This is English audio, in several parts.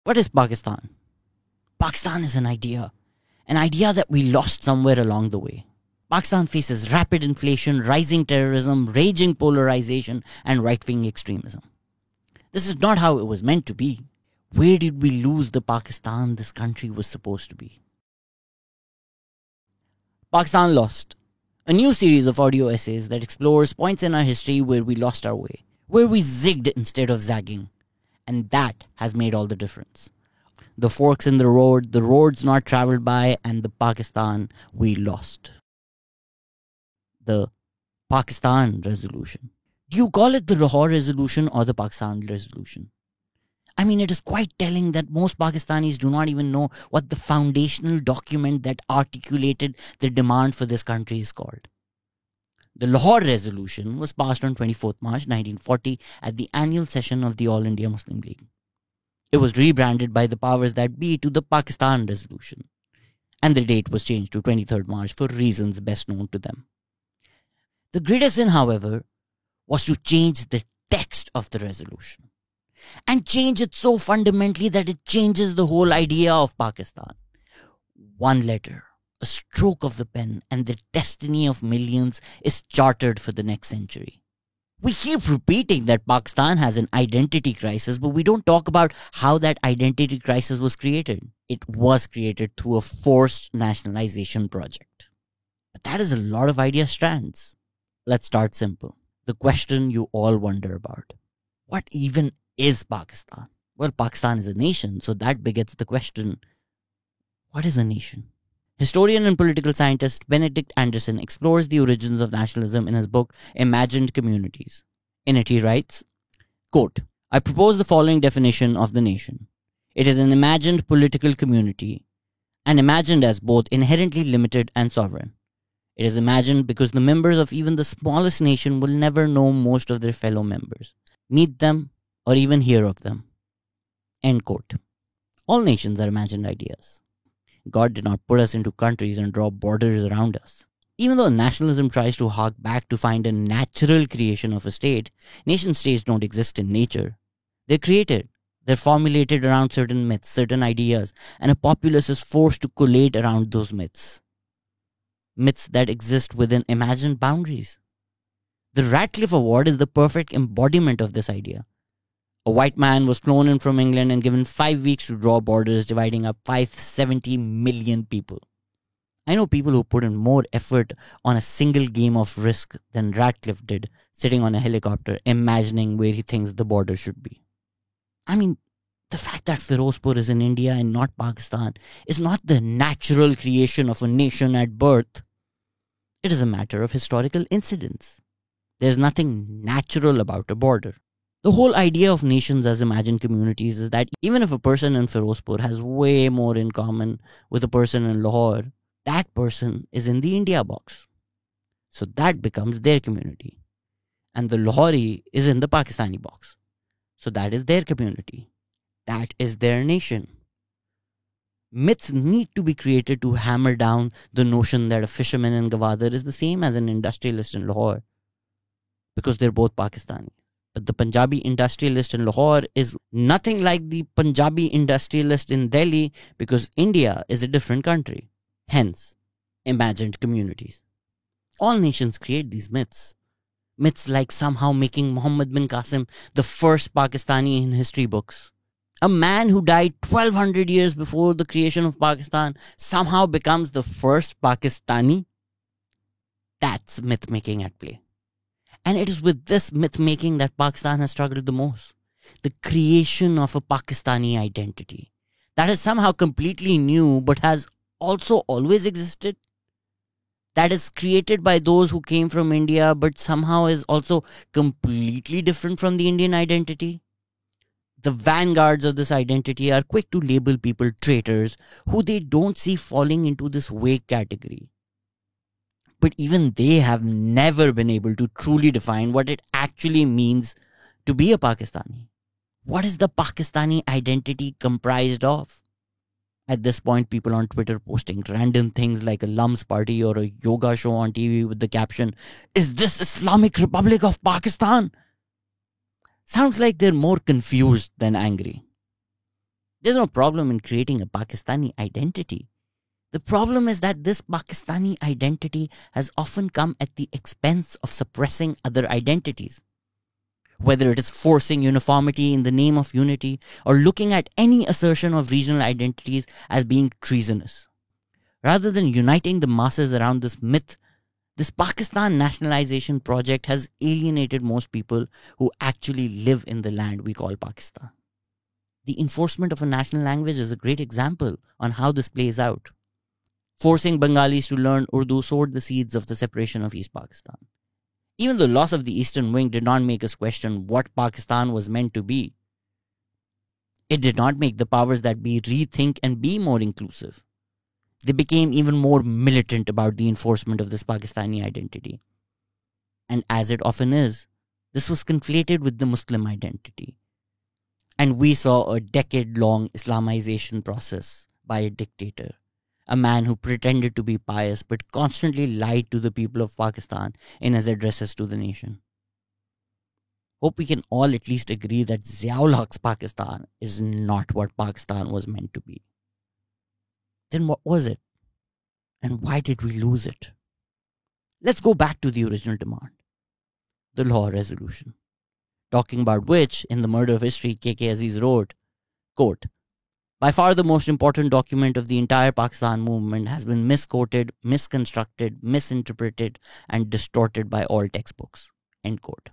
What is Pakistan? Pakistan is an idea that we lost somewhere along the way. Pakistan faces rapid inflation, rising terrorism, raging polarization, and right-wing extremism. This is not how it was meant to be. Where did we lose the Pakistan this country was supposed to be? Pakistan Lost, a new series of audio essays that explores points in our history where we lost our way, where we zigged instead of zagging. And that has made all the difference. The forks in the road, the roads not traveled by, and the Pakistan we lost. The Pakistan Resolution. Do you call it the Lahore Resolution or the Pakistan Resolution? I mean, it is quite telling that most Pakistanis do not even know what the foundational document that articulated the demand for this country is called. The Lahore Resolution was passed on 24th March 1940 at the annual session of the All India Muslim League. It was rebranded by the powers that be to the Pakistan Resolution, and the date was changed to 23rd March for reasons best known to them. The greatest sin, however, was to change the text of the resolution, and change it so fundamentally that it changes the whole idea of Pakistan. One letter, a stroke of the pen, and the destiny of millions is chartered for the next century. We keep repeating that Pakistan has an identity crisis, but we don't talk about how that identity crisis was created. It was created through a forced nationalization project. But that is a lot of idea strands. Let's start simple. The question you all wonder about. What even is Pakistan? Well, Pakistan is a nation, so that begets the question, what is a nation? Historian and political scientist Benedict Anderson explores the origins of nationalism in his book Imagined Communities. In it he writes, quote, I propose the following definition of the nation. It is an imagined political community, and imagined as both inherently limited and sovereign. It is imagined because the members of even the smallest nation will never know most of their fellow members, meet them, or even hear of them. End quote. All nations are imagined ideas. God did not put us into countries and draw borders around us. Even though nationalism tries to hark back to find a natural creation of a state, nation states don't exist in nature. They're created. They're formulated around certain myths, certain ideas, and a populace is forced to collate around those myths. Myths that exist within imagined boundaries. The Radcliffe Award is the perfect embodiment of this idea. A white man was flown in from England and given 5 weeks to draw borders dividing up 570 million people. I know people who put in more effort on a single game of Risk than Radcliffe did, sitting on a helicopter, imagining where he thinks the border should be. I mean, the fact that Firozpur is in India and not Pakistan is not the natural creation of a nation at birth. It is a matter of historical incidents. There's nothing natural about a border. The whole idea of nations as imagined communities is that even if a person in Firozpur has way more in common with a person in Lahore, that person is in the India box. So that becomes their community. And the Lahori is in the Pakistani box. So that is their community. That is their nation. Myths need to be created to hammer down the notion that a fisherman in Gwadar is the same as an industrialist in Lahore, because they're both Pakistani. But the Punjabi industrialist in Lahore is nothing like the Punjabi industrialist in Delhi, because India is a different country. Hence, imagined communities. All nations create these myths. Myths like somehow making Muhammad bin Qasim the first Pakistani in history books. A man who died 1200 years before the creation of Pakistan somehow becomes the first Pakistani. That's myth making at play. And it is with this myth-making that Pakistan has struggled the most. The creation of a Pakistani identity that is somehow completely new but has also always existed. That is created by those who came from India but somehow is also completely different from the Indian identity. The vanguards of this identity are quick to label people traitors who they don't see falling into this vague category. But even they have never been able to truly define what it actually means to be a Pakistani. What is the Pakistani identity comprised of? At this point, people on Twitter posting random things like a Lums party or a yoga show on TV with the caption, "Is this Islamic Republic of Pakistan?" Sounds like they're more confused than angry. There's no problem in creating a Pakistani identity. The problem is that this Pakistani identity has often come at the expense of suppressing other identities. Whether it is forcing uniformity in the name of unity or looking at any assertion of regional identities as being treasonous. Rather than uniting the masses around this myth, this Pakistan nationalization project has alienated most people who actually live in the land we call Pakistan. The enforcement of a national language is a great example on how this plays out. Forcing Bengalis to learn Urdu sowed the seeds of the separation of East Pakistan. Even the loss of the Eastern Wing did not make us question what Pakistan was meant to be. It did not make the powers that be rethink and be more inclusive. They became even more militant about the enforcement of this Pakistani identity. And as it often is, this was conflated with the Muslim identity. And we saw a decade-long Islamization process by a dictator, a man who pretended to be pious but constantly lied to the people of Pakistan in his addresses to the nation. Hope we can all at least agree that Ziaul Haq's Pakistan is not what Pakistan was meant to be. Then what was it? And why did we lose it? Let's go back to the original demand, the Lahore Resolution, talking about which, in The Murder of History, K.K. Aziz wrote, quote, "By far the most important document of the entire Pakistan movement has been misquoted, misconstructed, misinterpreted, and distorted by all textbooks." End quote.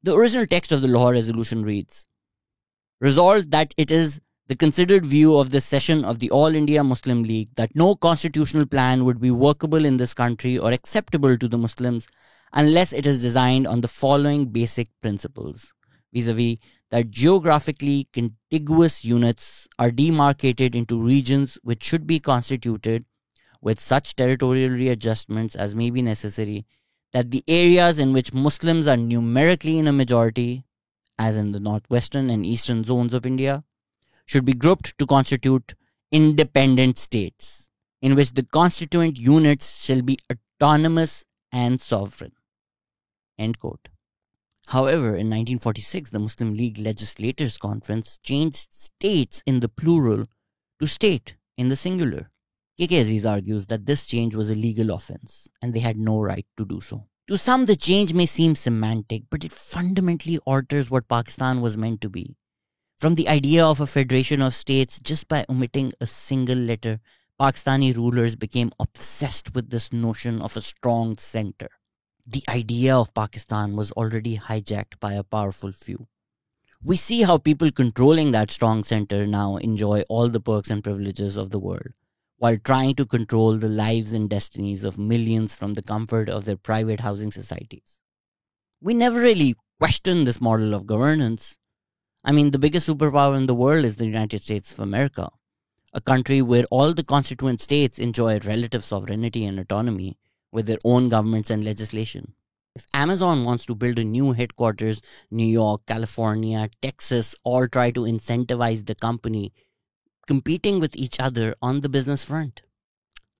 The original text of the Lahore Resolution reads, "Resolved that it is the considered view of this session of the All India Muslim League that no constitutional plan would be workable in this country or acceptable to the Muslims unless it is designed on the following basic principles, vis-a-vis that geographically contiguous units are demarcated into regions which should be constituted with such territorial readjustments as may be necessary, that the areas in which Muslims are numerically in a majority, as in the northwestern and eastern zones of India, should be grouped to constitute independent states, in which the constituent units shall be autonomous and sovereign." End quote. However, in 1946, the Muslim League Legislators Conference changed states in the plural to state in the singular. K.K. Aziz argues that this change was a legal offense and they had no right to do so. To some, the change may seem semantic, but it fundamentally alters what Pakistan was meant to be. From the idea of a federation of states, just by omitting a single letter, Pakistani rulers became obsessed with this notion of a strong center. The idea of Pakistan was already hijacked by a powerful few. We see how people controlling that strong center now enjoy all the perks and privileges of the world, while trying to control the lives and destinies of millions from the comfort of their private housing societies. We never really questioned this model of governance. I mean, the biggest superpower in the world is the United States of America, a country where all the constituent states enjoy relative sovereignty and autonomy with their own governments and legislation. If Amazon wants to build a new headquarters, New York, California, Texas, all try to incentivize the company competing with each other on the business front.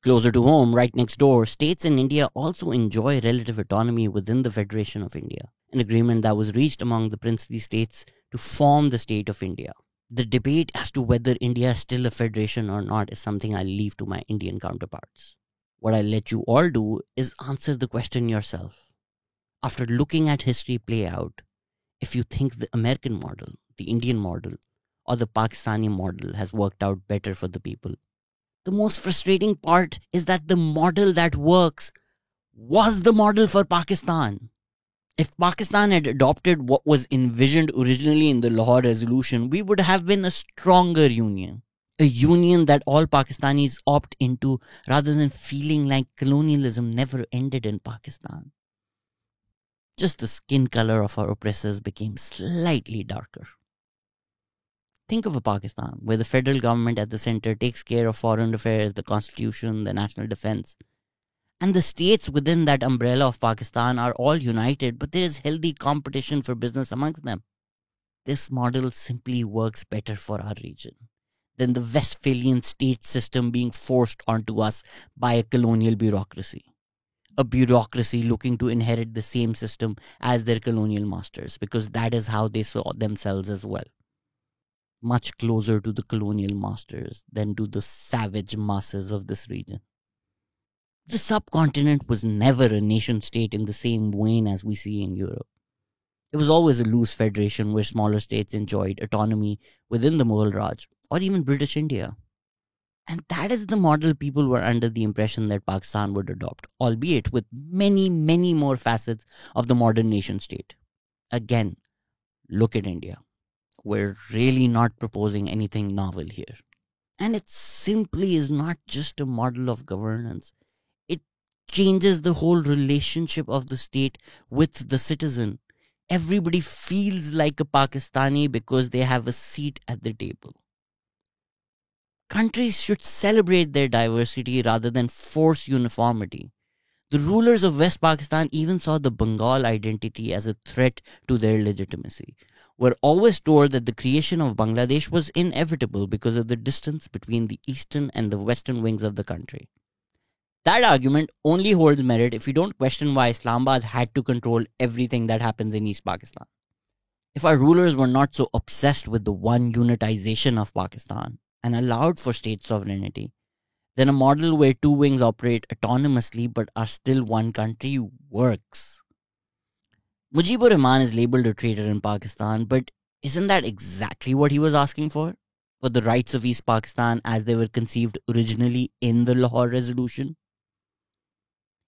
Closer to home, right next door, states in India also enjoy relative autonomy within the Federation of India, an agreement that was reached among the princely states to form the state of India. The debate as to whether India is still a federation or not is something I leave to my Indian counterparts. What I'll let you all do is answer the question yourself. After looking at history play out, if you think the American model, the Indian model, or the Pakistani model has worked out better for the people. The most frustrating part is that the model that works was the model for Pakistan. If Pakistan had adopted what was envisioned originally in the Lahore Resolution, we would have been a stronger union. A union that all Pakistanis opt into rather than feeling like colonialism never ended in Pakistan. Just the skin color of our oppressors became slightly darker. Think of a Pakistan where the federal government at the center takes care of foreign affairs, the constitution, the national defense. And the states within that umbrella of Pakistan are all united, but there is healthy competition for business amongst them. This model simply works better for our region than the Westphalian state system being forced onto us by a colonial bureaucracy. A bureaucracy looking to inherit the same system as their colonial masters, because that is how they saw themselves as well. much closer to the colonial masters than to the savage masses of this region. The subcontinent was never a nation state in the same vein as we see in Europe. It was always a loose federation where smaller states enjoyed autonomy within the Mughal Raj or even British India. And that is the model people were under the impression that Pakistan would adopt, albeit with many, many more facets of the modern nation state. Again, look at India. We're really not proposing anything novel here. And it simply is not just a model of governance. It changes the whole relationship of the state with the citizen. Everybody feels like a Pakistani because they have a seat at the table. Countries should celebrate their diversity rather than force uniformity. The rulers of West Pakistan even saw the Bengal identity as a threat to their legitimacy. We're always told that the creation of Bangladesh was inevitable because of the distance between the eastern and the western wings of the country. That argument only holds merit if you don't question why Islamabad had to control everything that happens in East Pakistan. If our rulers were not so obsessed with the one unitization of Pakistan and allowed for state sovereignty, then a model where two wings operate autonomously but are still one country works. Mujibur Rahman is labelled a traitor in Pakistan, but isn't that exactly what he was asking for? For the rights of East Pakistan as they were conceived originally in the Lahore Resolution?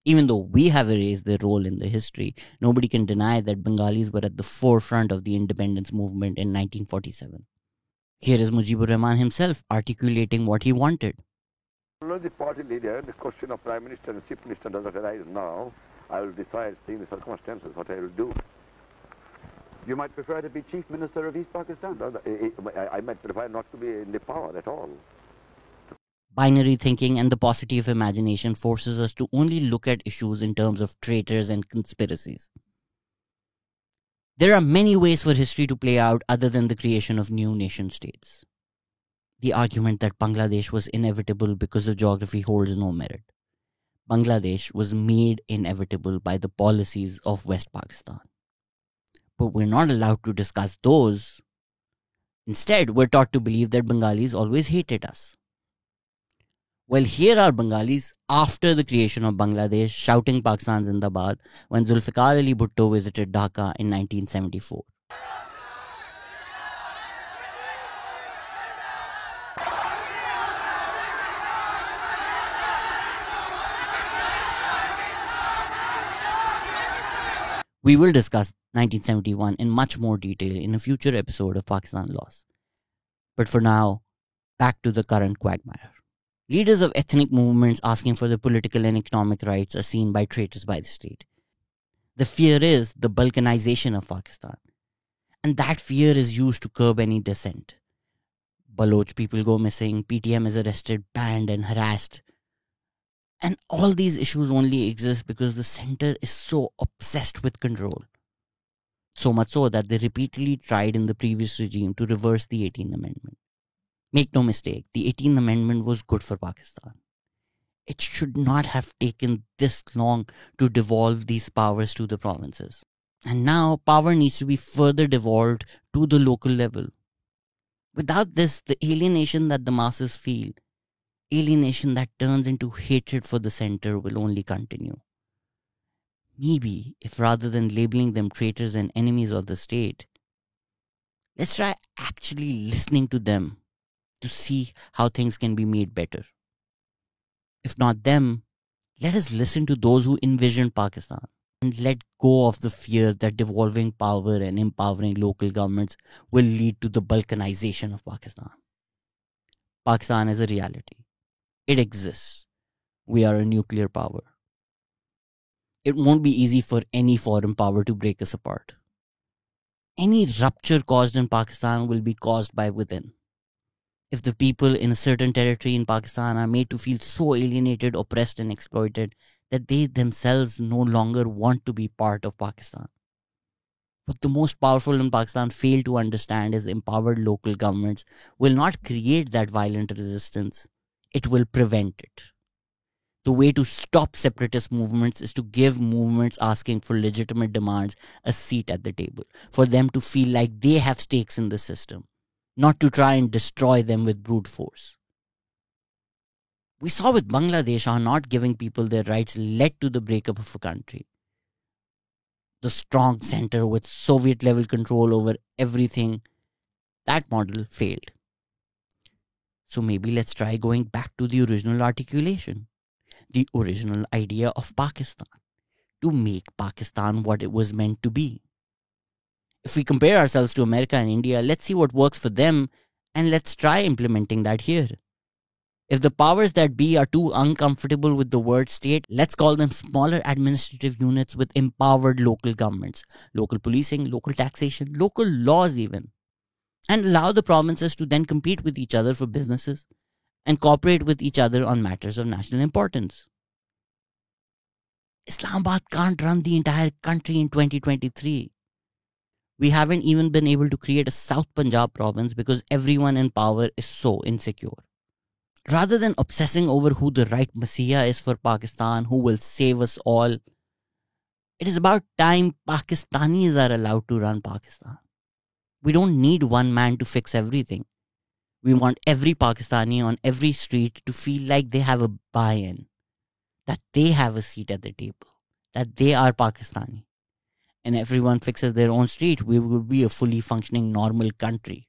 Even though we have erased their role in the history, nobody can deny that Bengalis were at the forefront of the independence movement in 1947. Here is Mujibur Rahman himself articulating what he wanted. The party leader, the question of Prime Minister and Chief Minister does not arise now. I will decide, seeing the circumstances, what I will do. You might prefer to be Chief Minister of East Pakistan? No, I might prefer not to be in the power at all. Binary thinking and the paucity of imagination forces us to only look at issues in terms of traitors and conspiracies. There are many ways for history to play out other than the creation of new nation states. The argument that Bangladesh was inevitable because of geography holds no merit. Bangladesh was made inevitable by the policies of West Pakistan. But we're not allowed to discuss those. Instead, we're taught to believe that Bengalis always hated us. Well, here are Bengalis after the creation of Bangladesh shouting Pakistan Zindabad when Zulfikar Ali Bhutto visited Dhaka in 1974. We will discuss 1971 in much more detail in a future episode of Pakistan Laws. But for now, back to the current quagmire. Leaders of ethnic movements asking for their political and economic rights are seen by traitors by the state. The fear is the balkanization of Pakistan. And that fear is used to curb any dissent. Baloch people go missing, PTM is arrested, banned and harassed. And all these issues only exist because the center is so obsessed with control. So much so that they repeatedly tried in the previous regime to reverse the 18th Amendment. Make no mistake, the 18th Amendment was good for Pakistan. It should not have taken this long to devolve these powers to the provinces. And now power needs to be further devolved to the local level. Without this, the alienation that the masses feel, alienation that turns into hatred for the center, will only continue. Maybe, if rather than labeling them traitors and enemies of the state, let's try actually listening to them to see how things can be made better. If not them, let us listen to those who envision Pakistan and let go of the fear that devolving power and empowering local governments will lead to the balkanization of Pakistan. Pakistan is a reality. It exists. We are a nuclear power. It won't be easy for any foreign power to break us apart. Any rupture caused in Pakistan will be caused by within. If the people in a certain territory in Pakistan are made to feel so alienated, oppressed and exploited that they themselves no longer want to be part of Pakistan. What the most powerful in Pakistan fail to understand is empowered local governments will not create that violent resistance. It will prevent it. The way to stop separatist movements is to give movements asking for legitimate demands a seat at the table, for them to feel like they have stakes in the system. not to try and destroy them with brute force. We saw with Bangladesh how not giving people their rights led to the breakup of a country. The strong center with Soviet-level control over everything, that model failed. So maybe let's try going back to the original articulation, the original idea of Pakistan, to make Pakistan what it was meant to be. If we compare ourselves to America and India, let's see what works for them and let's try implementing that here. If the powers that be are too uncomfortable with the word state, let's call them smaller administrative units with empowered local governments, local policing, local taxation, local laws even, and allow the provinces to then compete with each other for businesses and cooperate with each other on matters of national importance. Islamabad can't run the entire country in 2023. We haven't even been able to create a South Punjab province because everyone in power is so insecure. Rather than obsessing over who the right messiah is for Pakistan, who will save us all, it is about time Pakistanis are allowed to run Pakistan. We don't need one man to fix everything. We want every Pakistani on every street to feel like they have a buy-in, that they have a seat at the table, that they are Pakistani. And everyone fixes their own street, we will be a fully functioning normal country.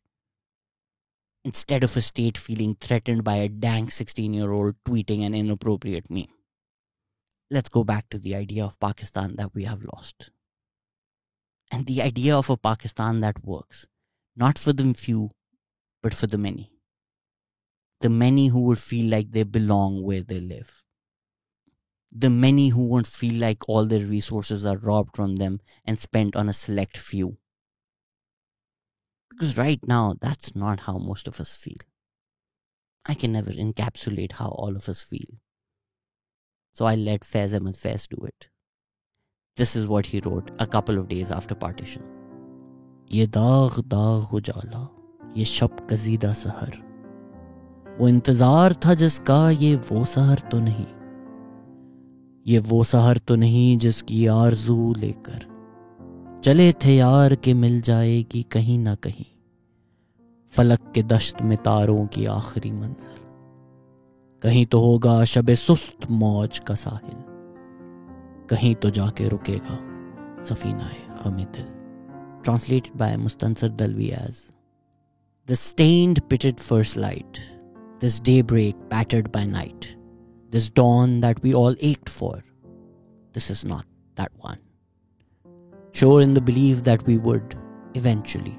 Instead of a state feeling threatened by a dank 16-year-old tweeting an inappropriate meme. Let's go back to the idea of Pakistan that we have lost. And the idea of a Pakistan that works, not for the few, but for the many. The many who would feel like they belong where they live. The many who won't feel like all their resources are robbed from them and spent on a select few. Because right now, that's not how most of us feel. I can never encapsulate how all of us feel. So I let Faiz Ahmed Faiz do it. This is what he wrote a couple of days after partition. ये दाग दाग उजाला, ये शब कजीदा सहर, वो इंतजार था जिसका ये वो सहर तो नहीं, ये वो सहर तो नहीं जिसकी आरज़ू लेकर चले थे यार के मिल जाएगी कहीं ना कहीं फलक के दश्त में तारों की आखिरी मंजिल, कहीं तो होगा शबे सुस्त मौज का साहिल, कहीं तो जाके रुकेगा सफीनाए ग़मे दिल. Translated by Mustansar Dalvi as: the stained pitted first light, this daybreak battered by night, this dawn that we all ached for, this is not that one. Sure in the belief that we would, eventually,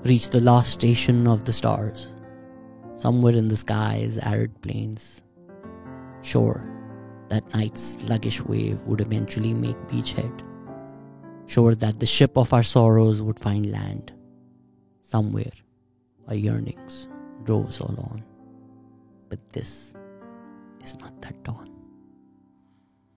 reach the last station of the stars, somewhere in the sky's arid plains. Sure that night's sluggish wave would eventually make beachhead. Sure that the ship of our sorrows would find land. Somewhere, our yearnings drove us all on. But this is not that